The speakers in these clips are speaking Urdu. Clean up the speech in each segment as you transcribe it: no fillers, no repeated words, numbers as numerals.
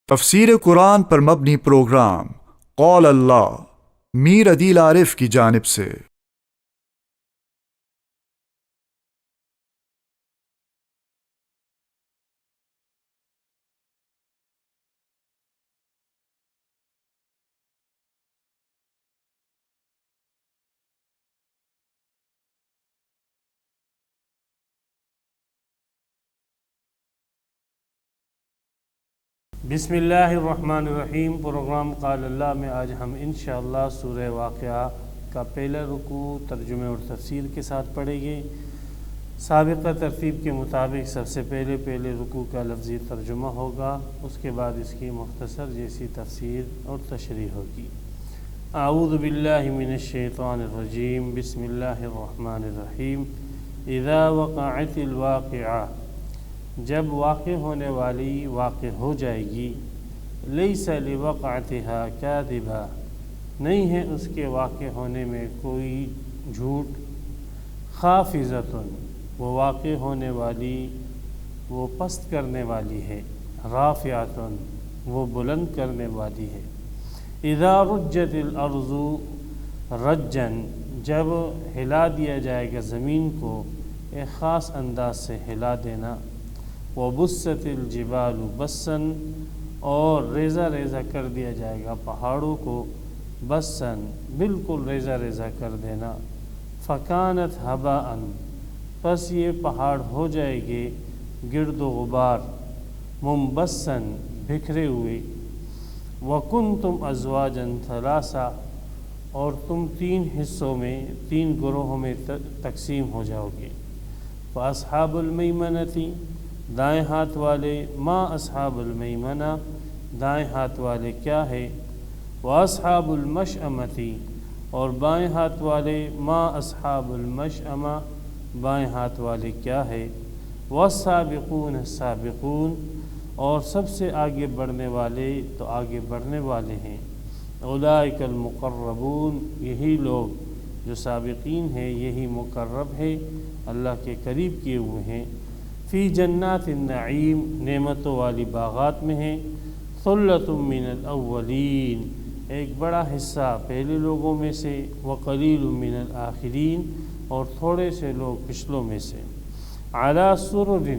تفسیر قرآن پر مبنی پروگرام قول اللہ میر عدیل عارف کی جانب سے۔ بسم اللہ الرحمن الرحیم۔ پروگرام قال اللہ میں آج ہم انشاءاللہ سورہ واقعہ کا پہلا رکوع ترجمے اور تفسیر کے ساتھ پڑھیں گے۔ سابقہ ترتیب کے مطابق سب سے پہلے رکوع کا لفظی ترجمہ ہوگا، اس کے بعد اس کی مختصر جیسی تفسیر اور تشریح ہوگی۔ اعوذ باللہ من الشیطان الرجیم، بسم اللہ الرحمن الرحیم۔ اذا وقعت الواقعہ، جب واقع ہونے والی واقع ہو جائے گی، لیس لوقعتها کاذبہ، نہیں ہے اس کے واقع ہونے میں کوئی جھوٹ، خافضۃ، وہ واقع ہونے والی وہ پست کرنے والی ہے، رافعۃ، وہ بلند کرنے والی ہے۔ اذا رجت الارض رجا، جب ہلا دیا جائے گا زمین کو ایک خاص انداز سے ہلا دینا، وبست الجبال بسا، اور ریزہ ریزہ کر دیا جائے گا پہاڑوں کو، بسا، بالکل ریزہ ریزہ کر دینا، فکانت ہباء، پس یہ پہاڑ ہو جائے گے گرد و غبار، منبسا، بکھرے ہوئے، وکنتم ازواجا ثلاثا، اور تم تین حصوں میں، تین گروہوں میں تقسیم ہو جاؤ گے۔ فاصحاب المیمنۃ، دائیں ہاتھ والے، ما اصحاب المیمنہ، دائیں ہاتھ والے کیا ہے، واصحاب المشأمۃ، اور بائیں ہاتھ والے، ما اصحاب المشأمہ، بائیں ہاتھ والے کیا ہے، والسابقون السابقون، اور سب سے آگے بڑھنے والے تو آگے بڑھنے والے ہیں، اولئک المقربون، یہی لوگ جو سابقین ہیں یہی مقرب ہے، اللہ کے قریب کیے ہوئے ہیں، فی جنات النعیم، نعمتوں والی باغات میں ہیں، ثلۃ من الاولین، ایک بڑا حصہ پہلے لوگوں میں سے، وقلیل من الآخرین، اور تھوڑے سے لوگ پچھلوں میں سے، علی سرر،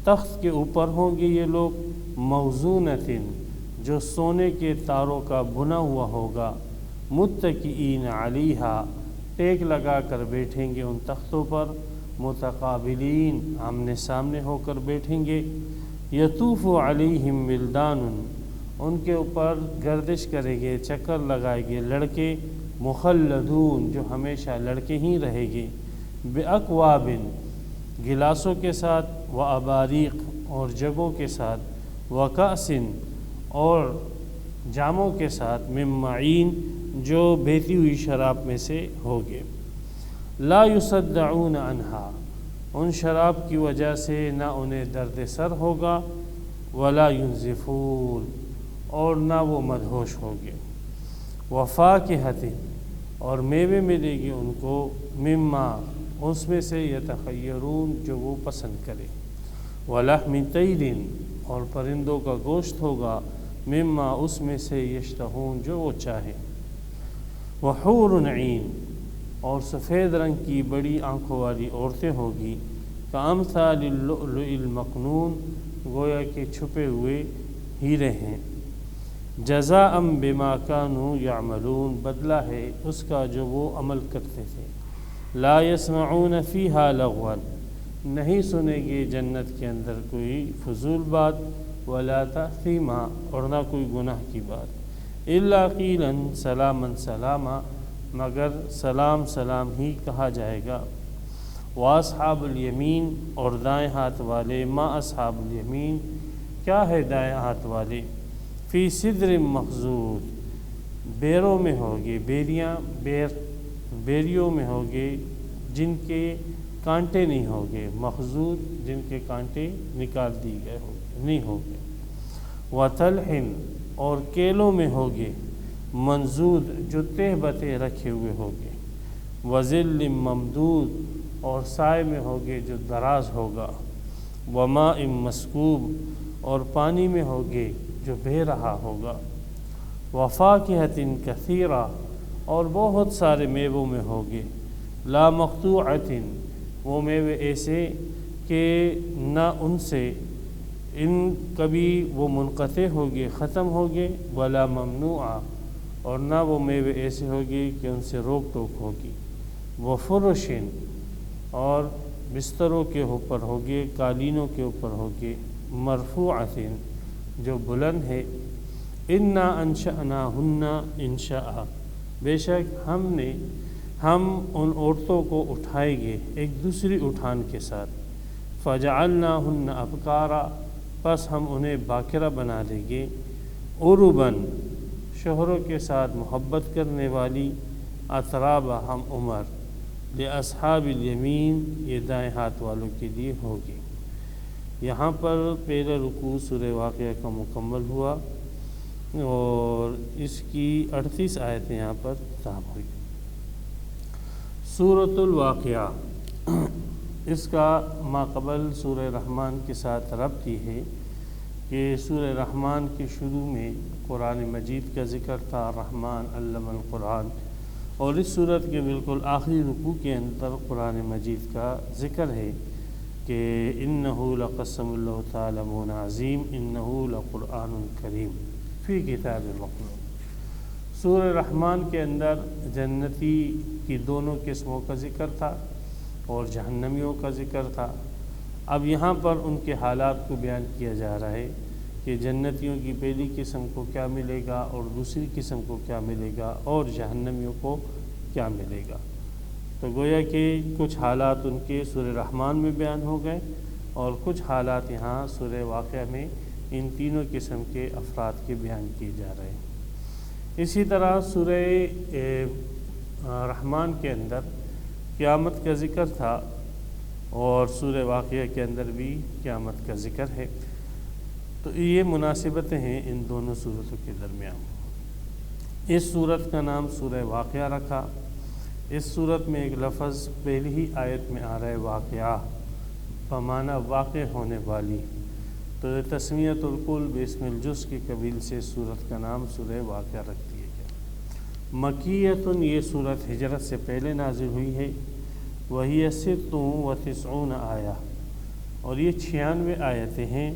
تخت کے اوپر ہوں گے یہ لوگ، موزونۃ، جو سونے کے تاروں کا بنا ہوا ہوگا، متکئین علیہا، ٹیک لگا کر بیٹھیں گے ان تختوں پر، متقابلین، آمنے سامنے ہو کر بیٹھیں گے، یطوف علیہم ولدان، ان کے اوپر گردش کریں گے، چکر لگائیں گے لڑکے، مخلدون، جو ہمیشہ لڑکے ہی رہیں گے، باکواب، گلاسوں کے ساتھ، واباریق، اور جگوں کے ساتھ، وکأس، اور جاموں کے ساتھ، من معین، جو بہتی ہوئی شراب میں سے ہوگے، لا یصدعون عنہا، ان شراب کی وجہ سے نہ انہیں درد سر ہوگا، ولا ینزفون، اور نہ وہ مدہوش ہوگے، وفاکہۃ، اور میوے ملے گی ان کو، مما، اس میں سے، یتخیرون، جو وہ پسند کرے، ولحم طیر، اور پرندوں کا گوشت ہوگا، مما، اس میں سے، یشتہون، جو وہ چاہے، وحور عین، اور سفید رنگ کی بڑی آنکھوں والی عورتیں ہوگی، کامثال اللؤلؤ المکنون، گویا کہ چھپے ہوئے ہیرے ہیں، جزاء بما كانوا یعملون، بدلہ ہے اس کا جو وہ عمل کرتے تھے، لا یسمعون فیہا لغوا، نہیں سنیں گے جنت کے اندر کوئی فضول بات، ولا تأثیما، اور نہ کوئی گناہ کی بات، الا قیلا سلاما سلاما، مگر سلام سلام ہی کہا جائے گا، واصحاب الیمین، اور دائیں ہاتھ والے، ما اصحاب الیمین، کیا ہے دائیں ہاتھ والے، فی سدر مخضود، بیروں میں ہوگے، بیریوں میں ہوگے جن کے کانٹے نہیں ہوگے، مخضود، جن کے کانٹے نکال دی گئے ہوگے، نہیں ہوگے، وطلح، اور کیلوں میں ہوگے، منضود، جو تہ بتہ رکھے ہوئے ہوگے، وظل ممدود، اور سائے میں ہوگے جو دراز ہوگا، وماء مسکوب، اور پانی میں ہوگے جو بے رہا ہوگا، وفاکہۃ کثیرہ اور بہت سارے میووں میں ہوگے، لا مقطوعۃ وہ میوے ایسے کہ نہ ان سے کبھی وہ منقطع ہوگے، ختم ہوگے، ولا ممنوعہ اور نہ وہ میوے ایسے ہوگے کہ ان سے روک ٹوک ہوگی، وفرش اور بستروں کے اوپر ہوگے، قالینوں کے اوپر ہوگے، مرفوعۃ جو بلند ہے، انا انشأناہن انشاء بے شک ہم ان عورتوں کو اٹھائیں گے ایک دوسری اٹھان کے ساتھ، فجعلناہن ابکارا پس ہم انہیں باکرہ بنا دیں گے، عرباً شوہروں کے ساتھ محبت کرنے والی، اترابا ہم عمر، لاصحاب الیمین یہ دائیں ہاتھ والوں کے لیے ہوگی۔ یہاں پر پہلا رکوع سورہ واقعہ کا مکمل ہوا اور اس کی 38 آیتیں یہاں پر تام ہوئی۔ سورۃ الواقعہ اس کا ماقبل سورہ رحمان کے ساتھ ربط یہ ہے کہ سورہ رحمان کے شروع میں قرآن مجید کا ذکر تھا، رحمان علم القرآن، اور اس صورت کے بالکل آخری رکوع کے اندر قرآن مجید کا ذکر ہے کہ انہ لقسم اللہ تعالی عظیم انہ لقرآن کریم فی کتاب مکنون۔ سورہ رحمان کے اندر جنتی کی دونوں قسموں کا ذکر تھا اور جہنمیوں کا ذکر تھا۔ اب یہاں پر ان کے حالات کو بیان کیا جا رہا ہے کہ جنتیوں کی پہلی قسم کو کیا ملے گا اور دوسری قسم کو کیا ملے گا اور جہنمیوں کو کیا ملے گا۔ تو گویا کہ کچھ حالات ان کے سورہ رحمان میں بیان ہو گئے اور کچھ حالات یہاں سورہ واقعہ میں ان تینوں قسم کے افراد کے بیان کیے جا رہے ہیں۔ اسی طرح سورہ رحمان کے اندر قیامت کا ذکر تھا اور سورہ واقعہ کے اندر بھی قیامت کا ذکر ہے، تو یہ مناسبتیں ہیں ان دونوں صورتوں کے درمیان۔ اس صورت کا نام سورہ واقعہ رکھا۔ اس صورت میں ایک لفظ پہلی ہی آیت میں آ رہا ہے واقعہ، بمعنی واقع ہونے والی، تو تسمیت الکل باسم الجزء کے قبیل سے صورت کا نام سورہ واقعہ رکھ دیا گیا۔ مکیۃ یہ صورت ہجرت سے پہلے نازل ہوئی ہے، وہی 96 آیہ اور یہ 96 آیتیں ہیں،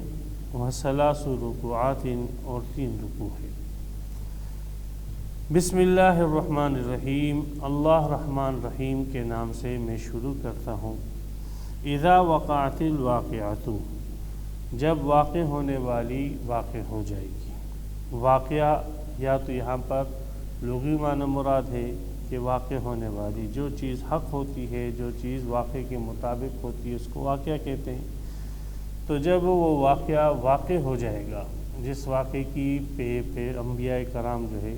وثلاث رکوعات اور 3 رکوع ہے۔ بسم اللہ الرحمن الرحیم، اللہ رحمان رحیم کے نام سے میں شروع کرتا ہوں۔ اذا وقعت الواقعۃ جب واقع ہونے والی واقع ہو جائے گی۔ واقعہ یا تو یہاں پر لغوی معنی مراد ہے کہ واقع ہونے والی، جو چیز حق ہوتی ہے، جو چیز واقع کے مطابق ہوتی ہے اس کو واقعہ کہتے ہیں۔ تو جب وہ واقعہ واقع ہو جائے گا، جس واقعے کی پہ انبیاء کرام جو ہے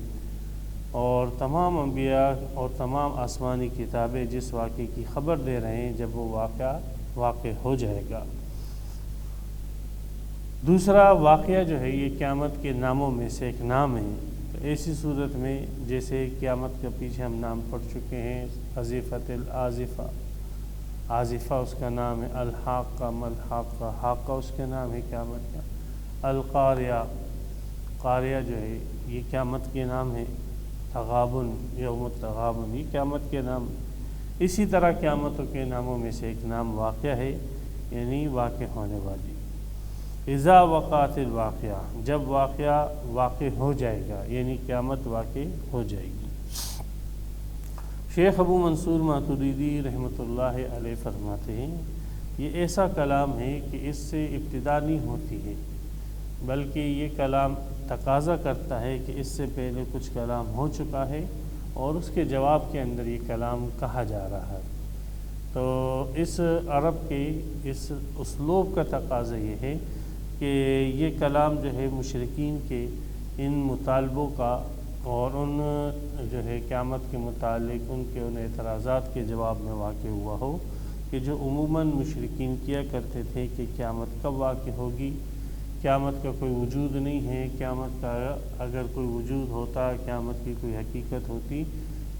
اور تمام انبیاء اور تمام آسمانی کتابیں جس واقعے کی خبر دے رہے ہیں، جب وہ واقع ہو جائے گا۔ دوسرا واقعہ جو ہے یہ قیامت کے ناموں میں سے ایک نام ہے۔ تو ایسی صورت میں جیسے قیامت کے پیچھے ہم نام پڑھ چکے ہیں، ازیفۃ الازفہ، آزفہ اس کا نام ہے، الحاقہ ملحاقہ، حاقہ اس کا نام ہے قیامت کا، القاریہ، قاریہ جو ہے یہ قیامت کے نام ہے، تغابن، یوم التغابن یہ قیامت کے نام۔ اسی طرح قیامتوں کے ناموں میں سے ایک نام واقعہ ہے، یعنی واقع ہونے والی۔ اذا وقعت الواقعہ جب واقعہ واقع ہو جائے گا، یعنی قیامت واقع ہو جائے گی۔ شیخ ابو منصور ماتریدی رحمۃ اللہ علیہ فرماتے ہیں یہ ایسا کلام ہے کہ اس سے ابتدا نہیں ہوتی ہے، بلکہ یہ کلام تقاضا کرتا ہے کہ اس سے پہلے کچھ کلام ہو چکا ہے اور اس کے جواب کے اندر یہ کلام کہا جا رہا ہے۔ تو اس عرب کے اس اسلوب کا تقاضا یہ ہے کہ یہ کلام جو ہے مشرکین کے ان مطالبوں کا اور ان جو ہے قیامت کے متعلق ان اعتراضات کے جواب میں واقع ہوا ہو، کہ جو عموماً مشرکین کیا کرتے تھے کہ قیامت کب واقع ہوگی، قیامت کا کوئی وجود نہیں ہے، قیامت کا اگر کوئی وجود ہوتا، قیامت کی کوئی حقیقت ہوتی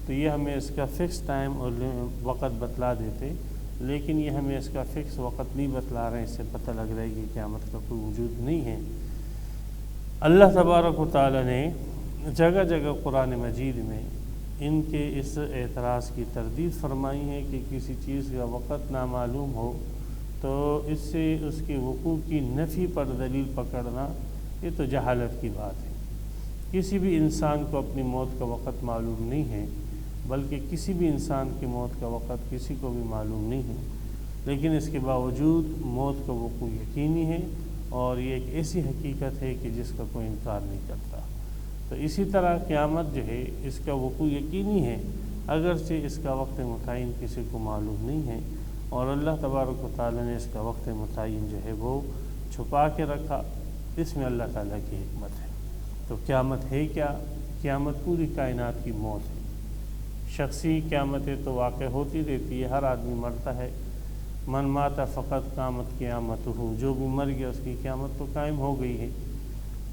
تو یہ ہمیں اس کا فکس ٹائم اور وقت بتلا دیتے، لیکن یہ ہمیں اس کا فکس وقت نہیں بتلا رہے ہیں، اس سے پتہ لگ رہا ہے کہ قیامت کا کوئی وجود نہیں ہے۔ اللہ تبارک و تعالی نے جگہ جگہ قرآن مجید میں ان کے اس اعتراض کی تردید فرمائی ہے کہ کسی چیز کا وقت نامعلوم ہو تو اس سے اس کے وقوع کی نفی پر دلیل پکڑنا یہ تو جہالت کی بات ہے۔ کسی بھی انسان کو اپنی موت کا وقت معلوم نہیں ہے، بلکہ کسی بھی انسان کی موت کا وقت کسی کو بھی معلوم نہیں ہے، لیکن اس کے باوجود موت کا وقوع یقینی ہے، اور یہ ایک ایسی حقیقت ہے کہ جس کا کوئی انکار نہیں کرتا۔ تو اسی طرح قیامت جو ہے اس کا وقوع یقینی ہے، اگرچہ اس کا وقت متعین کسی کو معلوم نہیں ہے، اور اللہ تبارک و تعالیٰ نے اس کا وقت متعین جو ہے وہ چھپا کے رکھا۔ اس میں اللہ تعالیٰ کی حکمت ہے۔ تو قیامت ہے کیا؟ قیامت پوری کائنات کی موت ہے۔ شخصی قیامتیں تو واقع ہوتی رہتی ہے، ہر آدمی مرتا ہے۔ من مات فقط قامت قیامت ہو، جو بھی مر گیا اس کی قیامت تو قائم ہو گئی ہے۔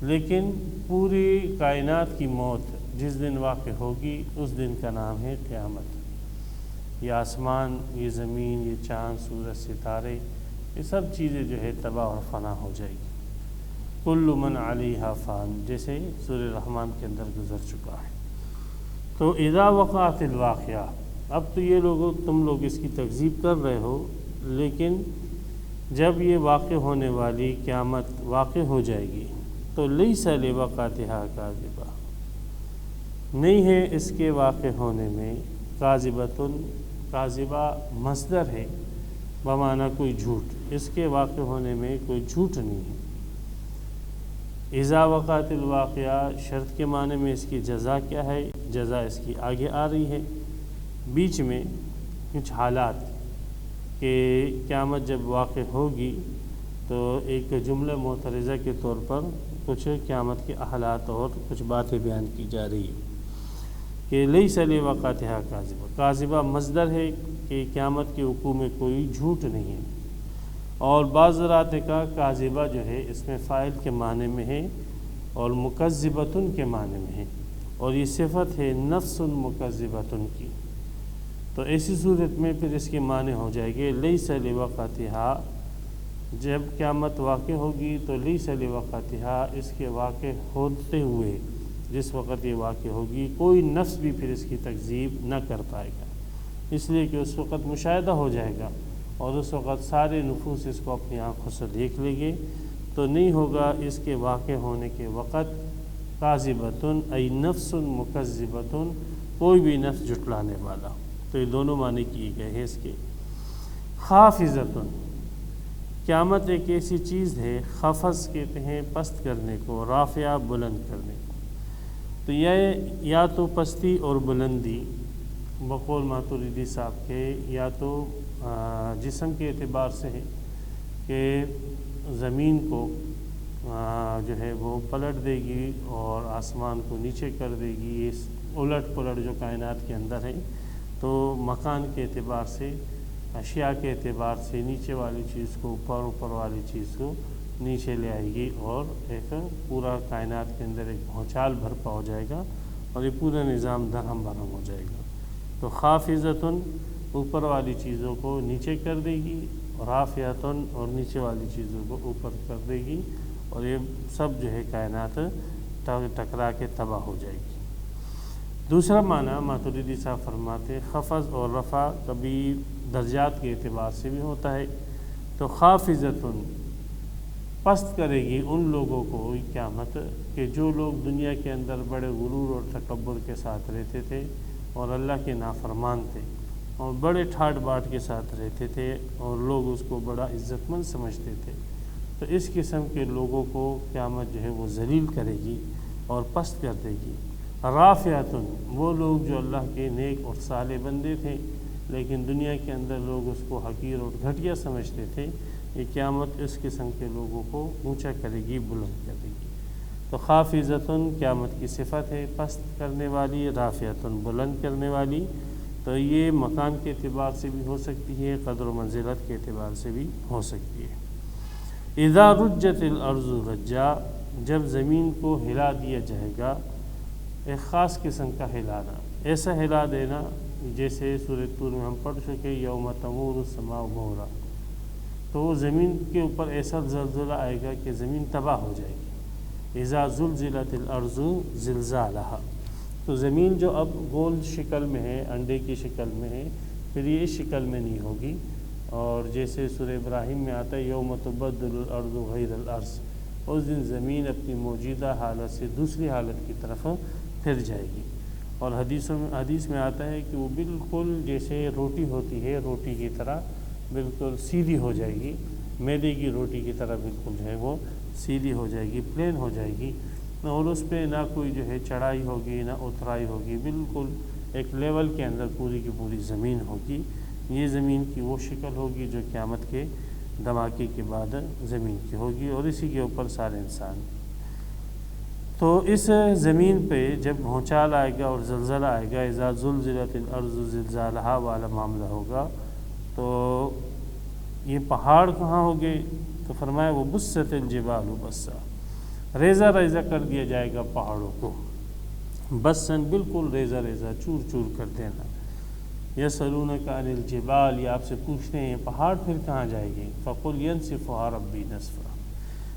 لیکن پوری کائنات کی موت جس دن واقع ہوگی اس دن کا نام ہے قیامت۔ یہ آسمان، یہ زمین، یہ چاند، سورج، ستارے، یہ سب چیزیں جو ہے تباہ اور فنا ہو جائے گی۔ کل من علیہا فان، جیسے سورہ رحمان کے اندر گزر چکا ہے۔ تو اذا وقعت الواقعہ، اب تو یہ تم لوگ اس کی تکذیب کر رہے ہو، لیکن جب یہ واقع ہونے والی قیامت واقع ہو جائے گی تو لیس لوقعتہا کاذبہ، نہیں ہے اس کے واقع ہونے میں کاذبۃ، کاذبہ مصدر ہے بمعنی کوئی جھوٹ، اس کے واقع ہونے میں کوئی جھوٹ نہیں ہے۔ اذا وقعت الواقعہ شرط کے معنی میں اس کی جزا کیا ہے؟ جزا اس کی آگے آ رہی ہے، بیچ میں کچھ حالات کہ قیامت جب واقع ہوگی تو ایک جملہ معترضہ کے طور پر کچھ قیامت کے حالات اور کچھ باتیں بیان کی جا رہی ہیں کہ لیس لوقعتہا کاذبہ، کاذبہ مصدر ہے کہ قیامت کے وقوع میں کوئی جھوٹ نہیں ہے، اور بعض رات کا کاذبہ جو ہے اس میں فاعل کے معنی میں ہے اور مکذبۃ کے معنی میں ہے، اور یہ صفت ہے نفس مکذبۃ کی۔ تو ایسی صورت میں پھر اس کے معنی ہو جائے گے لیس لوقعتہا، جب قیامت واقع ہوگی تو لیس لوقعتہا، اس کے واقع ہوتے ہوئے جس وقت یہ واقع ہوگی کوئی نفس بھی پھر اس کی تکذیب نہ کر پائے گا، اس لیے کہ اس وقت مشاہدہ ہو جائے گا اور اس وقت سارے نفوس اس کو اپنی آنکھوں سے دیکھ لیں گے، تو نہیں ہوگا اس کے واقع ہونے کے وقت کاذبۃ ای نفس مکذبۃ، کوئی بھی نفس جھٹلانے والا۔ تو یہ دونوں معنی کیے گئے ہیں اس کے۔ خافضۃ، قیامت ایک ایسی چیز ہے، خفض کہتے ہیں پست کرنے کو، رافعہ بلند کرنے کو، تو یہ یا تو پستی اور بلندی بقول ماتوریدی صاحب کے، یا تو جسم کے اعتبار سے ہے کہ زمین کو جو ہے وہ پلٹ دے گی اور آسمان کو نیچے کر دے گی، اس الٹ پلٹ جو کائنات کے اندر ہے، تو مکان کے اعتبار سے، اشیاء کے اعتبار سے نیچے والی چیز کو اوپر، اوپر والی چیز کو نیچے لے آئے گی، اور ایک پورا کائنات کے اندر ایک بھونچال برپا ہو جائے گا اور یہ پورا نظام درہم برہم ہو جائے گا۔ تو خافضۃ اوپر والی چیزوں کو نیچے کر دے گی، رافعۃ اور نیچے والی چیزوں کو اوپر کر دے گی، اور یہ سب جو ہے کائنات ٹکرا کے تباہ ہو جائے گی۔ دوسرا معنی ماتوریدی صاحب فرماتے ہیں خفض اور رفع کبھی درجات کے اعتبار سے بھی ہوتا ہے، تو خافضۃ پست کرے گی ان لوگوں کو قیامت کہ جو لوگ دنیا کے اندر بڑے غرور اور تکبر کے ساتھ رہتے تھے اور اللہ کے نافرمان تھے اور بڑے ٹھاٹ باٹ کے ساتھ رہتے تھے اور لوگ اس کو بڑا عزت مند سمجھتے تھے، تو اس قسم کے لوگوں کو قیامت جو ہے وہ ذلیل کرے گی اور پست کر دے گی۔ رافعۃ، وہ لوگ جو اللہ کے نیک اور صالح بندے تھے لیکن دنیا کے اندر لوگ اس کو حقیر اور گھٹیا سمجھتے تھے، یہ قیامت اس قسم کے لوگوں کو اونچا کرے گی، بلند کر دے گی۔ تو خافضۃ قیامت کی صفت ہے پست کرنے والی، رافعۃ بلند کرنے والی، تو یہ مکان کے اعتبار سے بھی ہو سکتی ہے، قدر و منزلت کے اعتبار سے بھی ہو سکتی ہے۔ اذا رجت الارض رجا، جب زمین کو ہلا دیا جائے گا، ایک خاص قسم کا ہلانا، ایسا ہلا دینا جیسے سورۃ طور میں ہم پڑھ چکے یوم تمور السماء مورا، تو وہ زمین کے اوپر ایسا زلزلہ آئے گا کہ زمین تباہ ہو جائے گی، اذا زلزلت الارض زلزالہا، تو زمین جو اب گول شکل میں ہے، انڈے کی شکل میں ہے، پھر یہ اس شکل میں نہیں ہوگی، اور جیسے سورہ ابراہیم میں آتا ہے یوم تبدل الارض غیر الارض، اس دن زمین اپنی موجودہ حالت سے دوسری حالت کی طرف پھر جائے گی۔ اور حدیث میں آتا ہے کہ وہ بالکل جیسے روٹی ہوتی ہے، روٹی کی طرح بالکل سیدھی ہو جائے گی، میدے کی روٹی کی طرح بالکل جو ہے وہ سیدھی ہو جائے گی، پلین ہو جائے گی، اور اس پہ نہ کوئی جو ہے چڑھائی ہوگی نہ اترائی ہوگی، بالکل ایک لیول کے اندر پوری کی پوری زمین ہوگی۔ یہ زمین کی وہ شکل ہوگی جو قیامت کے دھماکے کے بعد زمین کی ہوگی، اور اسی کے اوپر سارے انسان۔ تو اس زمین پہ جب بھونچال آئے گا اور زلزلہ آئے گا، اذا زلزلت الارض زلزالہا والا معاملہ ہوگا، تو یہ پہاڑ کہاں ہوگے؟ تو فرمایا وہ بست الجبال بسا، ریزہ ریزہ کر دیا جائے گا پہاڑوں کو، بسن بالکل ریزہ ریزہ، چور چور کر دینا۔ یسألونک عن الجبال، یہ آپ سے پوچھتے ہیں پہاڑ پھر کہاں جائیں گے؟ فقل ینسفھا ربی نسفا،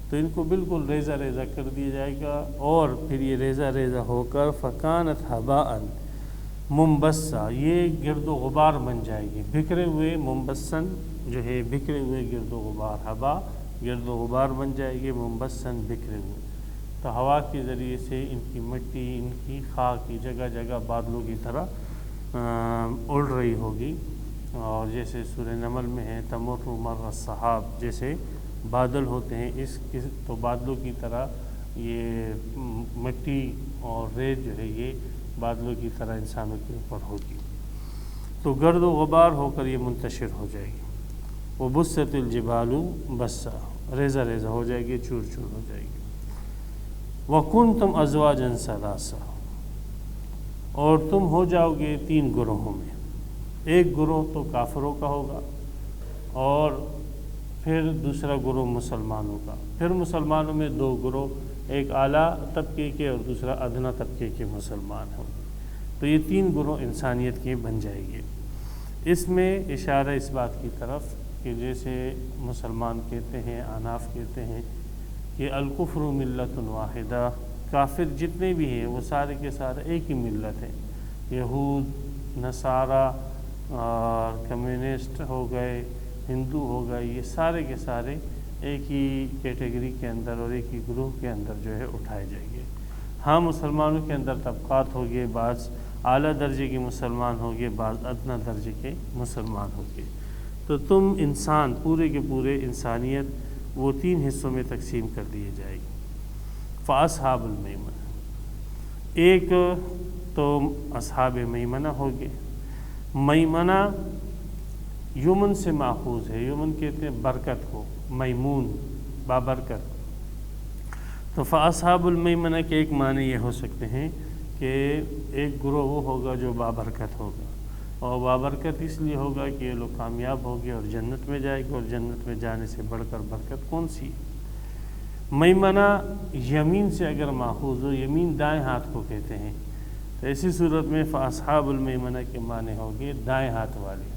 تو ان کو بالکل ریزہ ریزہ کر دیا جائے گا، اور پھر یہ ریزہ ریزہ ہو کر فکانت ہباء منبثا، یہ گرد و غبار بن جائے گی، بکھرے ہوئے، منبثن جو ہے بکھرے ہوئے گرد و غبار، ہبا گرد و غبار بن جائے گی، منبثن بکھرے ہوئے۔ تو ہوا کے ذریعے سے ان کی مٹی، ان کی خاک کی جگہ جگہ بادلوں کی طرح اڑ رہی ہوگی، اور جیسے سورہ نمل میں ہے تمر مر السحاب، جیسے بادل ہوتے ہیں اس تو بادلوں کی طرح یہ مٹی اور ریت جو ہے یہ بادلوں کی طرح انسانوں کے اوپر ہوگی، تو گرد و غبار ہو کر یہ منتشر ہو جائے گی۔ وہ بست الجبال بسا، ریزہ ریزہ ہو جائے گی، چور چور ہو جائے گی۔ وَكُنْتُمْ أَزْوَاجًا ثَلَاثًا، اور تم ہو جاؤ گے 3 گروہوں میں، ایک گروہ تو کافروں کا ہوگا، اور پھر دوسرا گروہ مسلمانوں کا، پھر مسلمانوں میں 2 گروہ، ایک اعلیٰ طبقے کے اور دوسرا ادنیٰ طبقے کے مسلمان ہوں، تو یہ 3 گروہ انسانیت کے بن جائیں گے۔ اس میں اشارہ اس بات کی طرف کہ جیسے مسلمان کہتے ہیں، احناف کہتے ہیں کہ الکفر ملت واحدہ، کافر جتنے بھی ہیں وہ سارے کے سارے ایک ہی ملت ہیں، یہود، نصارہ اور کمیونسٹ ہو گئے، ہندو ہو گئے، یہ سارے کے سارے ایک ہی کیٹیگری کے اندر اور ایک ہی گروہ کے اندر جو ہے اٹھائے جائیں گے۔ ہاں مسلمانوں کے اندر طبقات ہو گئے، بعض اعلیٰ درجے کے مسلمان ہو گئے، بعض ادنیٰ درجے کے مسلمان ہو گئے، تو تم انسان پورے کے پورے انسانیت وہ 3 حصوں میں تقسیم کر دیے جائے گی۔ فاصحاب المیمنہ، ایک تو اصحاب میمنہ ہو گئے۔ میمنہ یمن سے ماخوذ ہے، یمن کہتے ہیں برکت کو، میمون بابرکت، تو فاصحاب المیمنہ کے ایک معنی یہ ہو سکتے ہیں کہ ایک گروہ وہ ہوگا جو بابرکت ہوگا، اور بابرکت اس لیے ہوگا کہ یہ لوگ کامیاب ہو گئے اور جنت میں جائے گے، اور جنت میں جانے سے بڑھ کر برکت کون سی؟ میمنہ یمین سے اگر ماخوذ ہو، یمین دائیں ہاتھ کو کہتے ہیں، تو ایسی صورت میں فاصحاب المیمنہ کے معنی ہوگے دائیں ہاتھ والے۔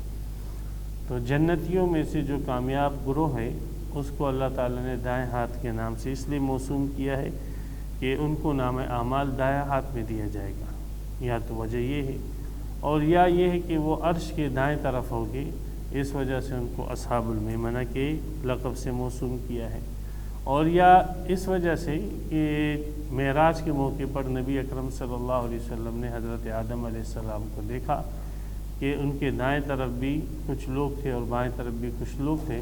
تو جنتیوں میں سے جو کامیاب گروہ ہے اس کو اللہ تعالیٰ نے دائیں ہاتھ کے نام سے اس لیے موسوم کیا ہے کہ ان کو نام اعمال دائیں ہاتھ میں دیا جائے گا، یا تو وجہ یہ ہے، اور یا یہ ہے کہ وہ عرش کے دائیں طرف ہوگی، اس وجہ سے ان کو اصحاب المیمنہ کے لقب سے موسوم کیا ہے، اور یا اس وجہ سے کہ معراج کے موقع پر نبی اکرم صلی اللہ علیہ وسلم نے حضرت آدم علیہ السلام کو دیکھا کہ ان کے دائیں طرف بھی کچھ لوگ تھے اور بائیں طرف بھی کچھ لوگ تھے،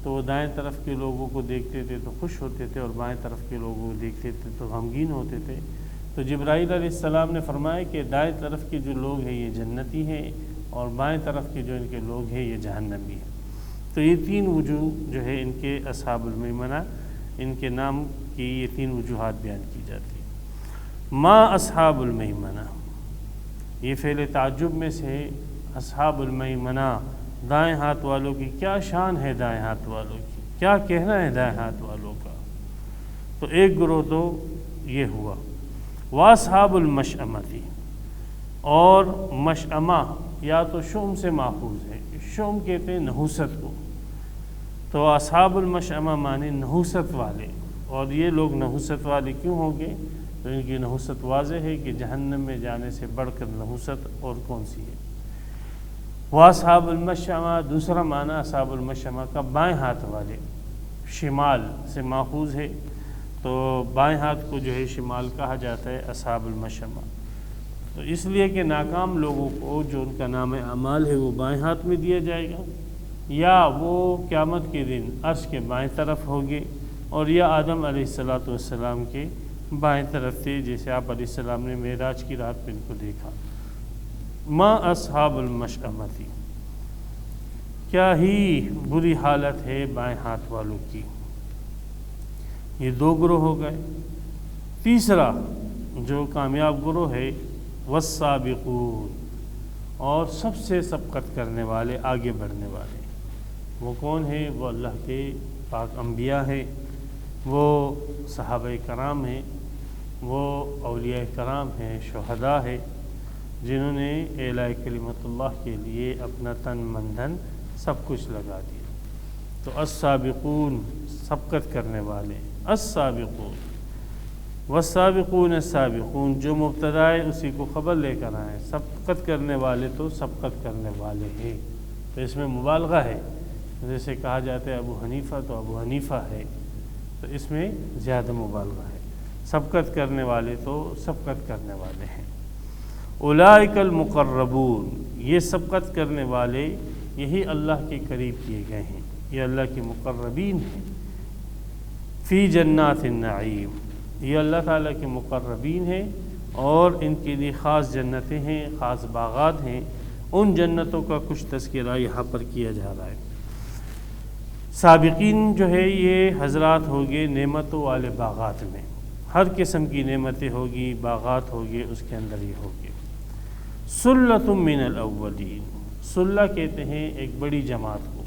تو وہ دائیں طرف کے لوگوں کو دیکھتے تھے تو خوش ہوتے تھے، اور بائیں طرف کے لوگوں کو دیکھتے تھے تو غمگین ہوتے تھے۔ تو جبرائیل علیہ السلام نے فرمایا کہ دائیں طرف کے جو لوگ ہیں یہ جنتی ہیں، اور بائیں طرف کے جو ان کے لوگ ہیں یہ جہنمی ہیں۔ تو یہ 3 وجوہ جو ہے ان کے اصحاب المیمنہ، ان کے نام کی یہ 3 وجوہات بیان کی جاتی ہیں۔ ما اصحاب المیمنہ، یہ فعل تعجب میں سے اصحاب المیمنہ، دائیں ہاتھ والوں کی کیا شان ہے، دائیں ہاتھ والوں کی کیا کہنا ہے دائیں ہاتھ والوں کا؟ تو ایک گروہ تو یہ ہوا۔ واصحاب المشأمۃ، اور مشأمہ یا تو شؤم سے ماخوذ ہے، شؤم کہتے ہیں نحوست کو، تو اصحاب المشأمہ معنی نحوست والے، اور یہ لوگ نحوست والے کیوں ہوں گے؟ تو ان کی نحوست واضح ہے کہ جہنم میں جانے سے بڑھ کر نحوست اور کون سی ہے۔ وَأَصْحَابُ الْمَشْأَمَةِ، دوسرا معنی اصحاب المشأمہ کا بائیں ہاتھ والے، شمال سے ماخوذ ہے، تو بائیں ہاتھ کو جو ہے شمال کہا جاتا ہے اصحاب المشأمہ۔ تو اس لیے کہ ناکام لوگوں کو جو ان کا نام اعمال ہے وہ بائیں ہاتھ میں دیا جائے گا، یا وہ قیامت کے دن عرش کے بائیں طرف ہوگے، اور یا آدم علیہ السلام کے بائیں طرف تھے، جیسے آپ علیہ السلام نے معراج کی رات میں ان کو دیکھا۔ ما اصحاب المشأمۃ، کیا ہی بری حالت ہے بائیں ہاتھ والوں کی۔ یہ دو گروہ ہو گئے۔ تیسرا جو کامیاب گروہ ہے، والسابقون، اور سب سے سبقت کرنے والے، آگے بڑھنے والے، وہ کون ہیں؟ وہ اللہ کے پاک انبیاء ہیں، وہ صحابہ کرام ہیں، وہ اولیاء کرام ہیں، شہداء ہیں، جنہوں نے اعلاء کلمت اللہ کے لیے اپنا تن من دھن سب کچھ لگا دیا۔ تو السابقون، سبقت کرنے والے، السابقون والسابقون السابقون، جو مبتدا ہے اسی کو خبر لے کر آئیں، سبقت کرنے والے تو سبقت کرنے والے ہیں، تو اس میں مبالغہ ہے۔ جیسے کہا جاتا ہے ابو حنیفہ تو ابو حنیفہ ہے، تو اس میں زیادہ مبالغہ ہے۔ سبقت کرنے والے تو سبقت کرنے والے ہیں۔ اولئک المقربون، یہ سبقت کرنے والے یہی اللہ کے قریب کیے گئے ہیں، یہ اللہ کے مقربین ہیں۔ فی جنات النعیم، یہ اللہ تعالیٰ کے مقربین ہیں، اور ان کے لیے خاص جنتیں ہیں، خاص باغات ہیں۔ ان جنتوں کا کچھ تذکرہ یہاں پر کیا جا رہا ہے۔ سابقین جو ہے یہ حضرات ہوگے نعمتوں والے باغات میں، ہر قسم کی نعمتیں ہوگی، باغات ہوگی، اس کے اندر یہ ہوگی۔ سلۃ من الاولین، سلہ کہتے ہیں ایک بڑی جماعت کو،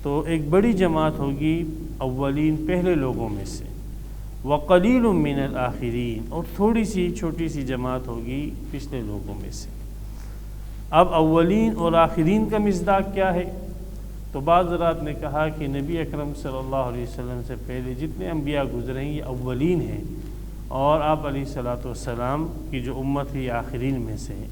تو ایک بڑی جماعت ہوگی اولین پہلے لوگوں میں سے، وقلیل من الآخرین، اور تھوڑی سی چھوٹی سی جماعت ہوگی پچھلے لوگوں میں سے۔ اب اولین اور آخرین کا مصداق کیا ہے؟ تو بعض حضرات نے کہا کہ نبی اکرم صلی اللہ علیہ وسلم سے پہلے جتنے انبیاء گزرے ہیں یہ اولین ہیں، اور آپ علیہ السلام کی جو امت ہے یہ آخرین میں سے ہے۔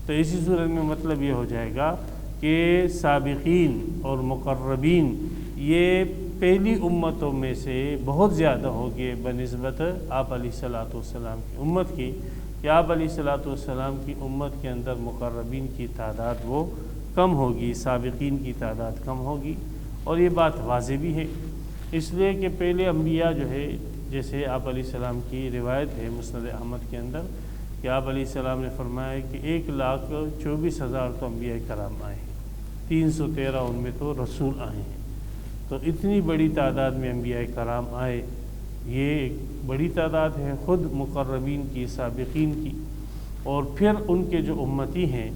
تو اسی صورت میں مطلب یہ ہو جائے گا کہ سابقین اور مقربین یہ پہلی امتوں میں سے بہت زیادہ ہوگے بنسبت آپ علیہ السلام کی امت کی، کہ آپ علیہ السلام کی امت کے اندر مقربین کی تعداد وہ کم ہوگی، سابقین کی تعداد کم ہوگی، اور یہ بات واضح بھی ہے، اس لیے کہ پہلے انبیاء جو ہے، جیسے آپ علیہ السلام کی روایت ہے مسند احمد کے اندر کہ آپ علیہ السلام نے فرمایا کہ 1,24,000 تو انبیاء کرام آئے ہیں، 313 ان میں تو رسول آئے ہیں۔ تو اتنی بڑی تعداد میں انبیاء کرام آئے، یہ ایک بڑی تعداد ہے خود مقربین کی، سابقین کی، اور پھر ان کے جو امتی ہیں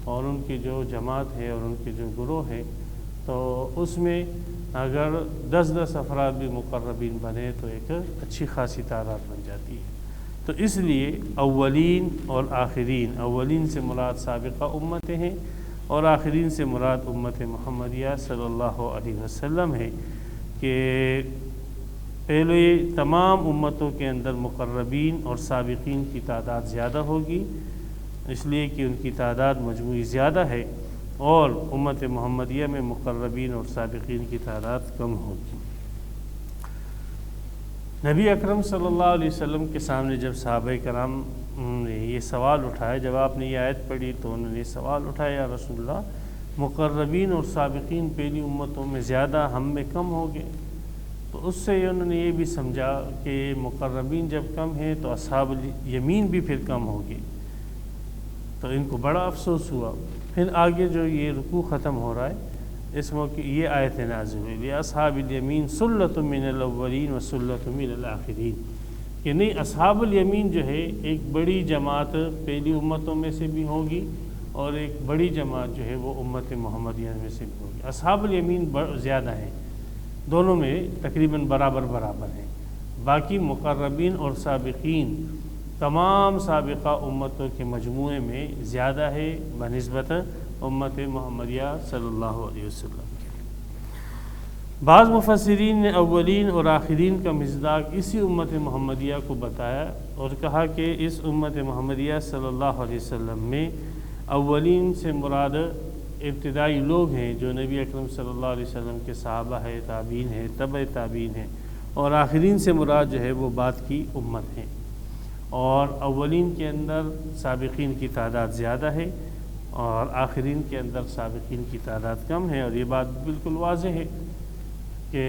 اور ان کی جو جماعت ہے اور ان کے جو گروہ ہے، تو اس میں اگر 10 افراد بھی مقربین بنے تو ایک اچھی خاصی تعداد بن جاتی ہے۔ تو اس لیے اولین اور آخرین، اولین سے مراد سابقہ امتیں ہیں، اور آخرین سے مراد امت محمدیہ صلی اللہ علیہ وسلم ہے، کہ پہلے تمام امتوں کے اندر مقربین اور سابقین کی تعداد زیادہ ہوگی، اس لیے کہ ان کی تعداد مجموعی زیادہ ہے، اور امت محمدیہ میں مقربین اور سابقین کی تعداد کم ہوگی۔ نبی اکرم صلی اللہ علیہ وسلم کے سامنے جب صحابہ کرام نے یہ سوال اٹھایا، جب آپ نے یہ آیت پڑھی تو انہوں نے یہ سوال اٹھایا، یا رسول اللہ مقربین اور سابقین پہلی امتوں میں زیادہ، ہم میں کم ہو گئے، تو اس سے انہوں نے یہ بھی سمجھا کہ مقربین جب کم ہیں تو اصحاب الیمین بھی پھر کم ہوگی، تو ان کو بڑا افسوس ہوا۔ پھر آگے جو یہ رکوع ختم ہو رہا ہے اس موقع یہ آیت نازل ہوئی، اصحاب الیمین سلۃ من الاولین و سلۃ من الآخرین، کہ نہیں، اصحاب الیمین جو ہے ایک بڑی جماعت پہلی امتوں میں سے بھی ہوگی، اور ایک بڑی جماعت جو ہے وہ امت محمدیہ میں سے بھی ہوگی۔ اصحاب الیمین زیادہ ہیں، دونوں میں تقریباً برابر ہیں، باقی مقربین اور سابقین تمام سابقہ امتوں کے مجموعے میں زیادہ ہے بنسبت امت محمدیہ صلی اللہ علیہ وسلم کے۔ بعض مفسرین نے اولین اور آخرین کا مصداق اسی امت محمدیہ کو بتایا اور کہا کہ اس امت محمدیہ صلی اللہ علیہ وسلم میں اولین سے مراد ابتدائی لوگ ہیں جو نبی اکرم صلی اللہ علیہ وسلم کے صحابہ ہے، تابعین ہے، تبع تابعین ہیں، اور آخرین سے مراد جو ہے وہ بعد کی امت ہیں، اور اولین کے اندر سابقین کی تعداد زیادہ ہے اور آخرین کے اندر سابقین کی تعداد کم ہے۔ اور یہ بات بالکل واضح ہے کہ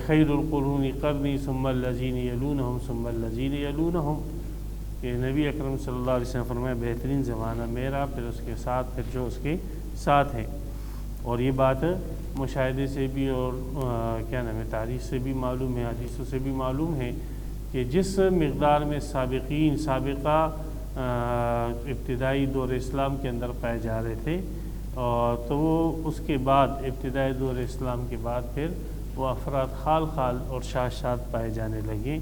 خیر القرون قرنی ثم الذین یلونہم ثم الذین یلونہم، کہ نبی اکرم صلی اللہ علیہ وسلم فرمایا بہترین زمانہ میرا، پھر اس کے ساتھ پھر جو اس کے ساتھ ہیں۔ اور یہ بات مشاہدے سے بھی اور تاریخ سے بھی معلوم ہے، حدیثوں سے بھی معلوم ہے کہ جس مقدار میں سابقین سابقہ ابتدائی دور اسلام کے اندر پائے جا رہے تھے، تو وہ اس کے بعد ابتدائی دور اسلام کے بعد پھر وہ افراد خال خال اور شاذ شاذ پائے جانے لگے،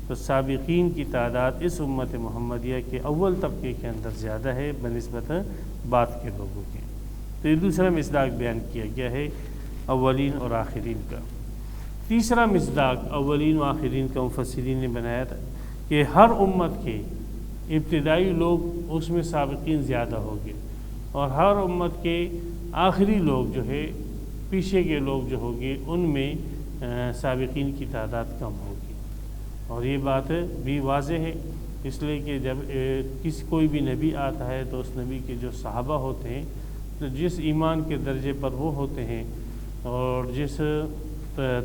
تو سابقین کی تعداد اس امت محمدیہ کے اول طبقے کے اندر زیادہ ہے بنسبت بعد کے لوگوں کے۔ تو یہ دوسرا مصداق بیان کیا گیا ہے اولین اور آخرین کا۔ تیسرا مصداق اولین و آخرین کا مفسرین نے بنایا تھا کہ ہر امت کے ابتدائی لوگ اس میں سابقین زیادہ ہوگے اور ہر امت کے آخری لوگ جو ہے پیچھے کے لوگ جو ہوگے ان میں سابقین کی تعداد کم ہوگی۔ اور یہ بات بھی واضح ہے اس لیے کہ جب کوئی بھی نبی آتا ہے تو اس نبی کے جو صحابہ ہوتے ہیں تو جس ایمان کے درجے پر وہ ہوتے ہیں اور جس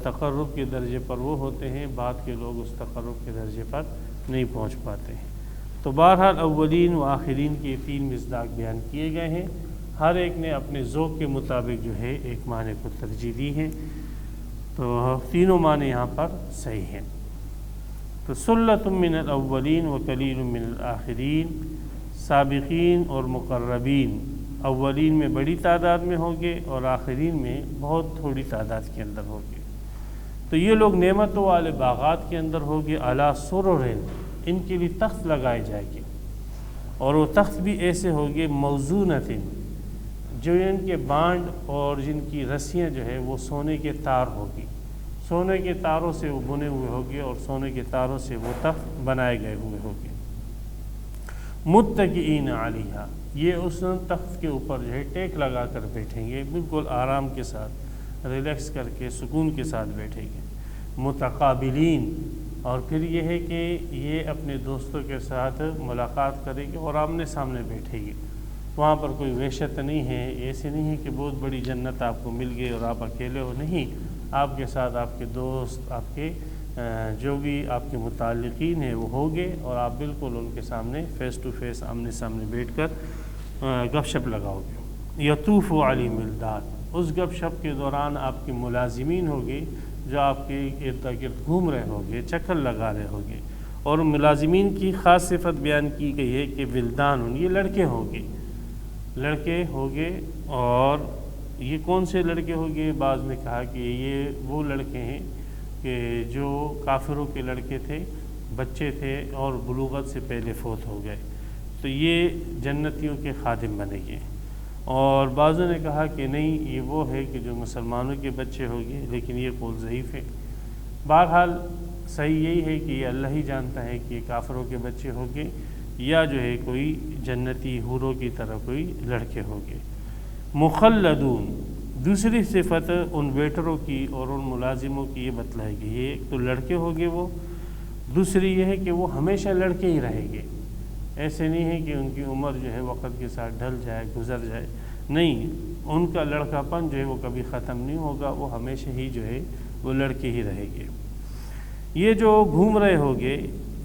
تقرب کے درجے پر وہ ہوتے ہیں، بعد کے لوگ اس تقرب کے درجے پر نہیں پہنچ پاتے ہیں۔ تو بہرحال اولین و آخرین کے تین مصداق بیان کیے گئے ہیں، ہر ایک نے اپنے ذوق کے مطابق جو ہے ایک معنی کو ترجیح دی ہے، تو تینوں معنی یہاں پر صحیح ہیں۔ تو سلۃ من الاولین و قلیل من الآخرین، سابقین اور مقربین اولین میں بڑی تعداد میں ہوں گے اور آخرین میں بہت تھوڑی تعداد کے اندر ہوں گے۔ تو یہ لوگ نعمتوں والے باغات کے اندر ہوں گے، علی سرر، ان کے لیے تخت لگائے جائے گے، اور وہ تخت بھی ایسے ہوں گے موزونۃ، جو ان کے بانڈ اور جن کی رسیاں جو ہے وہ سونے کے تار ہوگی، سونے کے تاروں سے وہ بنے ہوئے ہوگے اور سونے کے تاروں سے وہ تخت بنائے گئے ہوئے ہوگے۔ متکئین علیہا، یہ اس تخت کے اوپر جو ہے ٹیک لگا کر بیٹھیں گے، بالکل آرام کے ساتھ، ریلیکس کر کے سکون کے ساتھ بیٹھیں گے۔ متقابلین، اور پھر یہ ہے کہ یہ اپنے دوستوں کے ساتھ ملاقات کریں گے اور آمنے سامنے بیٹھیں گے، وہاں پر کوئی وحشت نہیں ہے، ایسے نہیں ہے کہ بہت بڑی جنت آپ کو مل گئی اور آپ اکیلے ہو، نہیں، آپ کے ساتھ آپ کے دوست، آپ کے جو بھی آپ کے متعلقین ہیں وہ ہوگے اور آپ بالکل ان کے سامنے فیس ٹو فیس آمنے سامنے بیٹھ کر گپ شپ لگاؤ گے۔ یطوف علیہم ولدان، اس گپ شپ کے دوران آپ کے ملازمین ہوگے جو آپ کے ارد گرد گھوم رہے ہوگے، چکر لگا رہے ہوگے، اور ملازمین کی خاص صفت بیان کی گئی ہے کہ ولدان، یہ لڑکے ہوگے، اور یہ کون سے لڑکے ہوگے؟ بعض نے کہا کہ یہ وہ لڑکے ہیں کہ جو کافروں کے لڑکے تھے، بچے تھے اور بلوغت سے پہلے فوت ہو گئے، تو یہ جنتیوں کے خادم بنے گے۔ اور بعضوں نے کہا کہ نہیں، یہ وہ ہے کہ جو مسلمانوں کے بچے ہوگے، لیکن یہ قول ضعیف ہے۔ بہرحال صحیح یہی ہے کہ یہ اللہ ہی جانتا ہے کہ کافروں کے بچے ہوگے یا جو ہے کوئی جنتی حوروں کی طرح کوئی لڑکے ہوگے۔ مخلدون، دوسری صفت ان ویٹروں کی اور ان ملازموں کی یہ بتلائے گی، یہ ایک تو لڑکے ہوگے وہ، دوسری یہ ہے کہ وہ ہمیشہ لڑکے ہی رہیں گے، ایسے نہیں ہے کہ ان کی عمر جو ہے وقت کے ساتھ ڈھل جائے، گزر جائے، نہیں، ان کا لڑکا پن جو ہے وہ کبھی ختم نہیں ہوگا، وہ ہمیشہ ہی جو ہے وہ لڑکے ہی رہے گے۔ یہ جو گھوم رہے ہوگے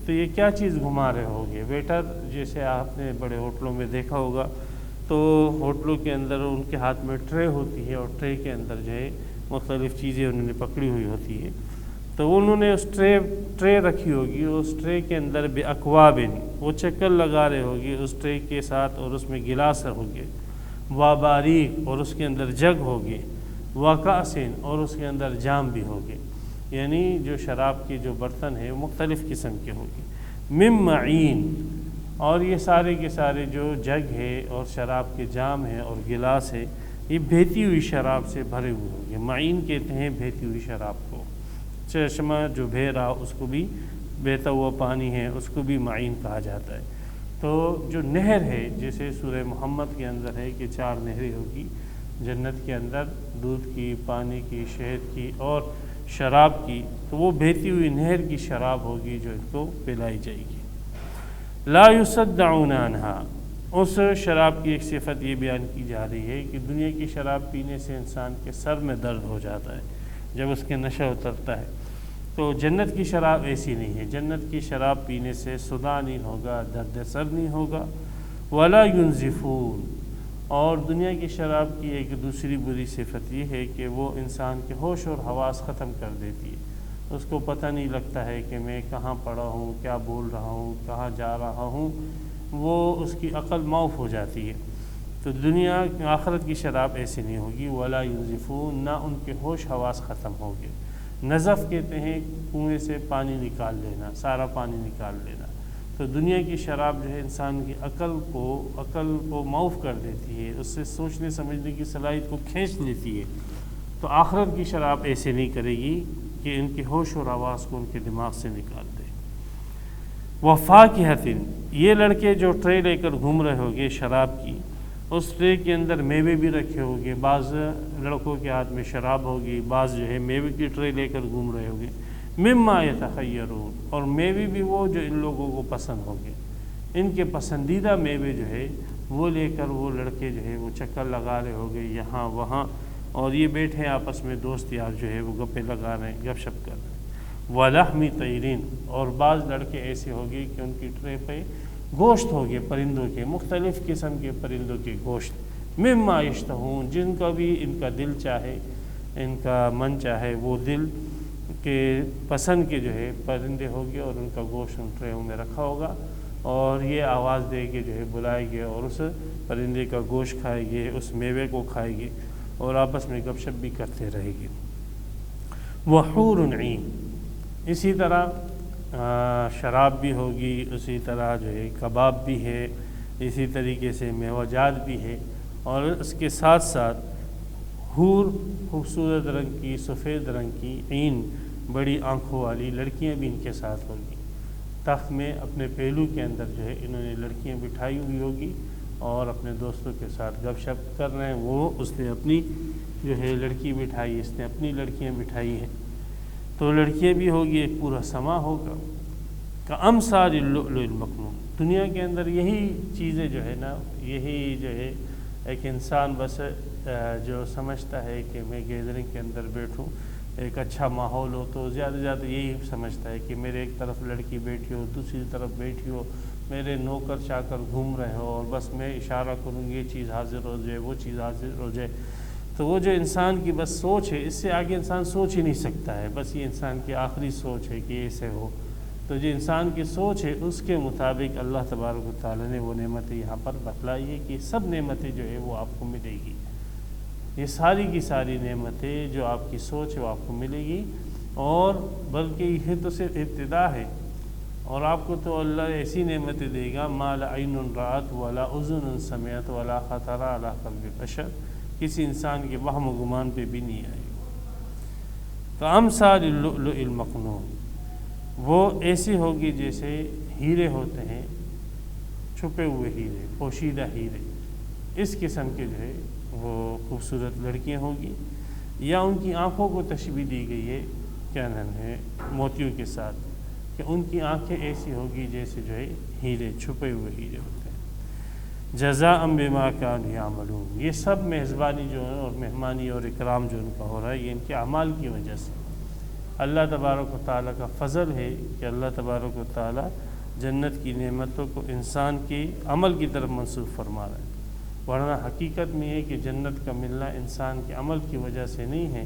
تو یہ کیا چیز گھما رہے ہوگے؟ ویٹر جیسے آپ نے بڑے ہوٹلوں میں دیکھا ہوگا تو ہوٹلوں کے اندر ان کے ہاتھ میں ٹرے ہوتی ہے اور ٹرے کے اندر جو ہے مختلف چیزیں انہوں نے پکڑی ہوئی ہوتی ہے، تو انہوں نے اس ٹرے رکھی ہوگی، اس ٹرے کے اندر بے اکوابن، وہ چکر لگا رہے ہوگی اس ٹرے کے ساتھ، اور اس میں گلاس ہوگے، واباریک، اور اس کے اندر جگ ہوگی، وکاسن، اور اس کے اندر جام بھی ہوگے، یعنی جو شراب کے جو برتن ہیں وہ مختلف قسم کے ہوگی۔ من معین، اور یہ سارے کے سارے جو جگ ہے اور شراب کے جام ہے اور گلاس ہے، یہ بہتی ہوئی شراب سے بھرے ہوئے ہوں گے۔ معین کہتے ہیں بہتی ہوئی شراب کو، چشمہ جو بہہ رہا اس کو بھی، بہتا ہوا پانی ہے اس کو بھی معین کہا جاتا ہے۔ تو جو نہر ہے، جیسے سورہ محمد کے اندر ہے کہ 4 نہریں ہوگی جنت کے اندر، دودھ کی، پانی کی، شہد کی اور شراب کی، تو وہ بہتی ہوئی نہر کی شراب ہوگی جو ان کو پلائی جائے گی۔ لا یصدعون عنہا، اس شراب کی ایک صفت یہ بیان کی جا رہی ہے کہ دنیا کی شراب پینے سے انسان کے سر میں درد ہو جاتا ہے جب اس کے نشہ اترتا ہے، تو جنت کی شراب ایسی نہیں ہے۔ جنت کی شراب پینے سے صداع نہیں ہوگا، درد سر نہیں ہوگا۔ ولا ينزفون، اور دنیا کی شراب کی ایک دوسری بری صفت یہ ہے کہ وہ انسان کے ہوش اور حواس ختم کر دیتی ہے، اس کو پتہ نہیں لگتا ہے کہ میں کہاں پڑا ہوں، کیا بول رہا ہوں، کہاں جا رہا ہوں، وہ اس کی عقل معاف ہو جاتی ہے۔ تو دنیا آخرت کی شراب ایسی نہیں ہوگی۔ ولا ينزفون، نہ ان کے ہوش حواس ختم ہوں گے۔ نزف کہتے ہیں کنویں سے پانی نکال لینا، سارا پانی نکال لینا۔ تو دنیا کی شراب جو ہے انسان کی عقل کو معاف کر دیتی ہے، اس سے سوچنے سمجھنے کی صلاحیت کو کھینچ لیتی ہے۔ تو آخرت کی شراب ایسے نہیں کرے گی کہ ان کے ہوش اور حواس کو ان کے دماغ سے نکال دے۔ وَفَاكِهَةٍ، یہ لڑکے جو ٹرے لے کر گھوم رہے ہوگے شراب کی، اس ٹرے کے اندر میوے بھی رکھے ہوگے، بعض لڑکوں کے ہاتھ میں شراب ہوگی، بعض جو ہے میوے کی ٹرے لے کر گھوم رہے ہوگے۔ مما یتخیرون، اور میوے بھی وہ جو ان لوگوں کو پسند ہوں گے، ان کے پسندیدہ میوے جو ہے وہ لے کر وہ لڑکے جو ہے وہ چکر لگا رہے ہوگے یہاں وہاں، اور یہ بیٹھے آپس میں دوست یار جو ہے وہ گپے لگا رہے ہیں، گپ شپ کر رہے ہیں۔ وَلَحْمِ طَيْرٍ، اور بعض لڑکے ایسے ہوگے کہ ان کی ٹرے پہ گوشت ہوگے پرندوں کے، مختلف قسم کے پرندوں کے گوشت، مما یشتہون، جن کا بھی ان کا دل چاہے، ان کا من چاہے، وہ دل کے پسند کے جو ہے پرندے ہوگے اور ان کا گوشت ان ٹریوں میں رکھا ہوگا، اور یہ آواز دے کے جو ہے بلائے گے اور اس پرندے کا گوشت کھائے گے، اس میوے کو کھائے گے اور آپس میں گپ شپ بھی کرتے رہے گے۔ وحور عین، اسی طرح شراب بھی ہوگی، اسی طرح جو ہے کباب بھی ہے، اسی طریقے سے میوہ جات بھی ہے، اور اس کے ساتھ ساتھ حور، خوبصورت رنگ کی، سفید رنگ کی، عین، بڑی آنکھوں والی لڑکیاں بھی ان کے ساتھ ہوگی۔ تخت میں اپنے پہلو کے اندر جو ہے انہوں نے لڑکیاں بٹھائی ہوئی ہوگی اور اپنے دوستوں کے ساتھ گپ شپ کر رہے ہیں، وہ اس نے اپنی جو ہے لڑکی بٹھائی، اس نے اپنی لڑکیاں بٹھائی ہیں، تو لڑکیاں بھی ہوگی، ایک پورا سما ہوگا۔ کأمثال اللؤلؤ المکنون، دنیا کے اندر یہی چیزیں جو ہے نا، یہی جو ہے ایک انسان بس جو سمجھتا ہے کہ میں گیدرنگ کے اندر بیٹھوں، ایک اچھا ماحول ہو تو زیادہ سے زیادہ یہی سمجھتا ہے کہ میرے ایک طرف لڑکی بیٹھی ہو، دوسری طرف بیٹھی ہو، میرے نوکر چاکر گھوم رہے ہو اور بس میں اشارہ کروں یہ چیز حاضر ہو جائے، وہ چیز حاضر ہو جائے۔ تو وہ جو انسان کی بس سوچ ہے، اس سے آگے انسان سوچ ہی نہیں سکتا ہے، بس یہ انسان کی آخری سوچ ہے کہ ایسے ہو۔ تو جو انسان کی سوچ ہے اس کے مطابق اللہ تبارک و تعالیٰ نے وہ نعمتیں یہاں پر بتلائی ہے کہ سب نعمتیں جو ہے وہ آپ کو ملے گی، یہ ساری کی ساری نعمتیں جو آپ کی سوچ ہے وہ آپ کو ملے گی، اور بلکہ یہ تو صرف ابتدا ہے، اور آپ کو تو اللہ ایسی نعمتیں دے گا ما لا عین رأت ولا اذن سمعت ولا خطر علی قلب بشر، کسی انسان کے وہم و گمان پہ بھی نہیں آئے گا۔ تو امثال اللؤلؤ المکنون، وہ ایسی ہوگی جیسے ہیرے ہوتے ہیں، چھپے ہوئے ہیرے، پوشیدہ ہیرے، اس قسم کے جو ہے وہ خوبصورت لڑکیاں ہوں گی، یا ان کی آنکھوں کو تشبیہ دی گئی ہے، کیا نام ہے، موتیوں کے ساتھ، کہ ان کی آنکھیں ایسی ہوگی جیسے جو ہے ہیرے، چھپے ہوئے ہیرے ہوتے ہیں۔ جزاء بما كانوا يعملون، یہ سب میزبانی جو ہے اور مہمانی اور اکرام جو ان کا ہو رہا ہے یہ ان کے اعمال کی وجہ سے۔ اللہ تبارک و تعالیٰ کا فضل ہے کہ اللہ تبارک و تعالیٰ جنت کی نعمتوں کو انسان کے عمل کی طرف منسوخ فرما رہا ہے، ورنہ حقیقت میں یہ کہ جنت کا ملنا انسان کے عمل کی وجہ سے نہیں ہے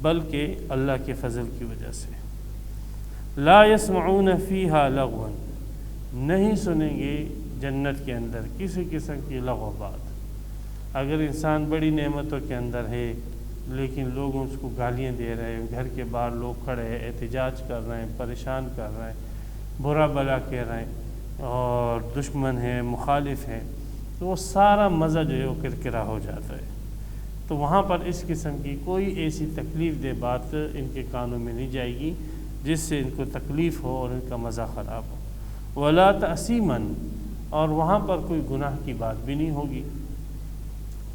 بلکہ اللہ کے فضل کی وجہ سے۔ لا يسمعون فیہا لغوا، نہیں سنیں گے جنت کے اندر کسی قسم کی لغو بات۔ اگر انسان بڑی نعمتوں کے اندر ہے لیکن لوگ اس کو گالیاں دے رہے ہیں، گھر کے باہر لوگ کھڑے ہیں، احتجاج کر رہے ہیں، پریشان کر رہے ہیں، برا بلا کہہ رہے ہیں اور دشمن ہیں، مخالف ہیں، تو وہ سارا مزہ جو ہے وہ کرکرا ہو جاتا ہے۔ تو وہاں پر اس قسم کی کوئی ایسی تکلیف دہ بات ان کے کانوں میں نہیں جائے گی جس سے ان کو تکلیف ہو اور ان کا مزہ خراب ہو۔ ولا تأثیماً، اور وہاں پر کوئی گناہ کی بات بھی نہیں ہوگی۔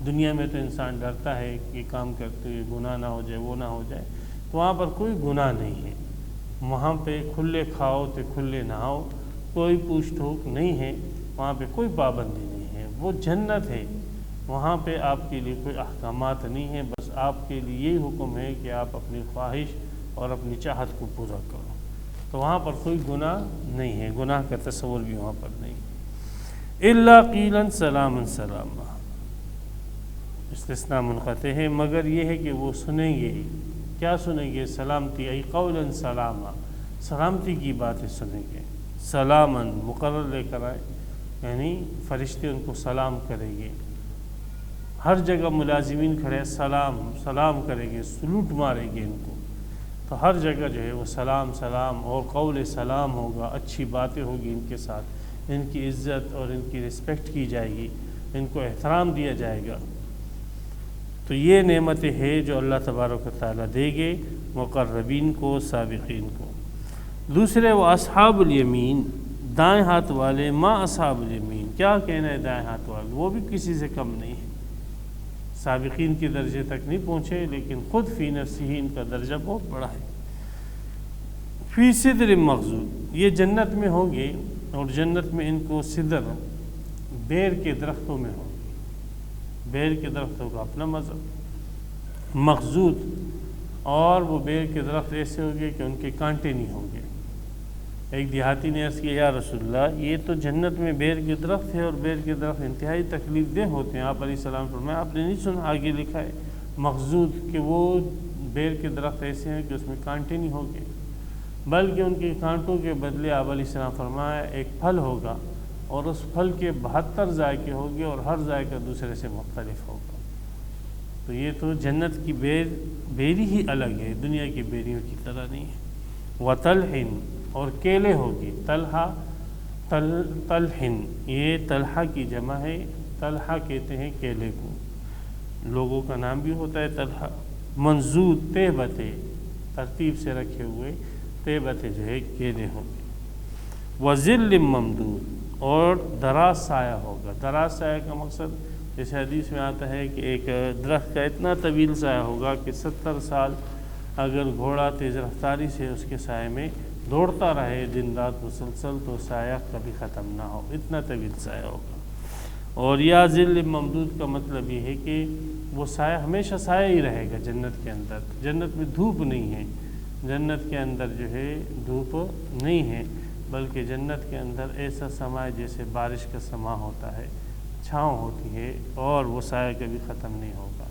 دنیا میں تو انسان ڈرتا ہے کہ کام کرتے ہوئے گناہ نہ ہو جائے، وہ نہ ہو جائے، تو وہاں پر کوئی گناہ نہیں ہے۔ وہاں پہ کھلے کھاؤ تو کھلے نہاؤ، کوئی پوچھ ٹوک نہیں ہے، وہاں پہ کوئی پابندی نہیں ہے، وہ جنت ہے۔ وہاں پہ آپ کے لیے کوئی احکامات نہیں ہیں، بس آپ کے لیے یہی حکم ہے کہ آپ اپنی خواہش اور اپنی چاہت کو پورا کرو۔ تو وہاں پر کوئی گناہ نہیں ہے، گناہ کا تصور بھی وہاں پر نہیں ہے۔ الا قیلا سلاما سلاما، استثناء منقطع ہے، مگر یہ ہے کہ وہ سنیں گے۔ کیا سنیں گے؟ سلامتی، ای قولا سلاما، سلامتی کی باتیں سنیں گے۔ سلاما مقرر لے کر آئے، یعنی فرشتے ان کو سلام کریں گے۔ ہر جگہ ملازمین کھڑے سلام کریں گے، سلوٹ ماریں گے ان کو۔ تو ہر جگہ جو ہے وہ سلام سلام اور قول سلام ہوگا، اچھی باتیں ہوگی ان کے ساتھ، ان کی عزت اور ان کی رسپیکٹ کی جائے گی، ان کو احترام دیا جائے گا۔ تو یہ نعمتیں ہیں جو اللہ تبارک و تعالیٰ دے گے مقربین کو، سابقین کو۔ دوسرے وہ اصحاب الیمین، دائیں ہاتھ والے، ما اصحاب الیمین، کیا کہنا ہے دائیں ہاتھ والے، وہ بھی کسی سے کم نہیں ہے۔ سابقین کے درجے تک نہیں پہنچے، لیکن خود فی نفسی ان کا درجہ بہت بڑا ہے۔ فی صدر مخضود، یہ جنت میں ہوں گے، اور جنت میں ان کو صدر، بیر کے درختوں میں ہوں گے۔ بیر کے درختوں کا اپنا مزہ، مخضود، اور وہ بیر کے درخت ایسے ہوں گے کہ ان کے کانٹے نہیں ہوں گے۔ ایک دیہاتی نے عرض کیا، یا رسول اللہ، یہ تو جنت میں بیر کے درخت ہے، اور بیر کے درخت انتہائی تکلیف دہ ہوتے ہیں۔ آپ علیہ السلام فرمایا، آپ نے نہیں سنا؟ آگے لکھا ہے مخضود، کہ وہ بیر کے درخت ایسے ہیں کہ اس میں کانٹے نہیں ہوں گے، بلکہ ان کے کانٹوں کے بدلے آپ علیہ السلام فرمایا ایک پھل ہوگا، اور اس پھل کے 72 ذائقے ہوں گے، اور ہر ذائقہ دوسرے سے مختلف ہوگا۔ تو یہ تو جنت کی بیری ہی الگ ہے، دنیا کی بیریوں کی طرح نہیں ہے۔ وطلحن، اور کیلے ہوگی، طلحن، یہ طلحہ کی جمع ہے، طلحہ کہتے ہیں کیلے کو، لوگوں کا نام بھی ہوتا ہے طلحہ۔ منضود، تہبتے، ترتیب سے رکھے ہوئے تہبتے جو ہے کیلے ہوں گے۔ وظل ممدود، اور دراز سایہ ہوگا۔ دراز سایہ کا مقصد جیسے حدیث میں آتا ہے کہ ایک درخت کا اتنا طویل سایہ ہوگا کہ 70 سال اگر گھوڑا تیز رفتاری سے اس کے سائے میں دوڑتا رہے دن رات مسلسل، تو سایہ کبھی ختم نہ ہو، اتنا طویل سایہ ہوگا۔ اور یا ظل ممدود کا مطلب یہ ہے کہ وہ سایہ ہمیشہ سایہ ہی رہے گا جنت کے اندر۔ جنت میں دھوپ نہیں ہے، جنت کے اندر جو ہے دھوپ نہیں ہے، بلکہ جنت کے اندر ایسا سما ہے جیسے بارش کا سما ہوتا ہے، چھاؤں ہوتی ہے، اور وہ سایہ کبھی ختم نہیں ہوگا۔